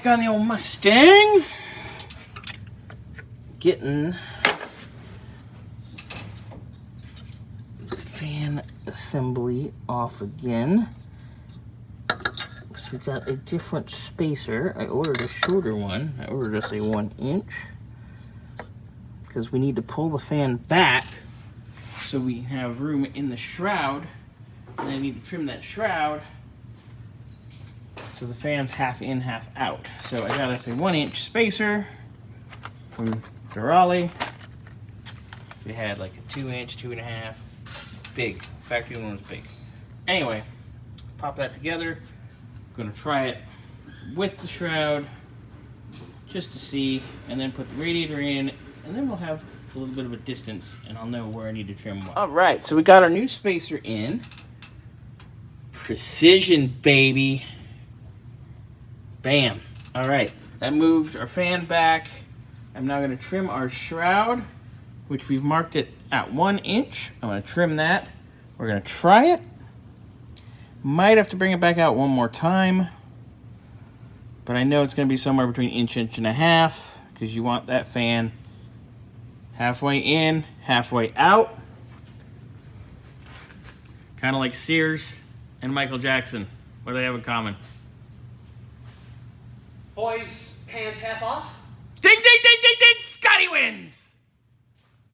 on the old Mustang. Getting the fan assembly off again. So we got a different spacer. I ordered a shorter one. I ordered us a 1 inch because we need to pull the fan back so we have room in the shroud, and I need to trim that shroud so the fan's half in, half out. So I got us a 1 inch spacer from Ferrari. We had like a 2 inch, 2.5, big. Factory one was big. Anyway, pop that together. Gonna try it with the shroud just to see, and then put the radiator in, and then we'll have a little bit of a distance and I'll know where I need to trim what. All right, so we got our new spacer in. Precision, baby. Bam. All right, that moved our fan back. I'm now gonna trim our shroud, which we've marked it at 1 inch. I'm gonna trim that. We're gonna try it. Might have to bring it back out one more time, but I know it's going to be somewhere between inch and a half, because you want that fan halfway in, halfway out. Kind of like Sears and Michael Jackson. What do they have in common? Boys, pants half off. Ding, ding, ding, ding, ding! Scotty wins!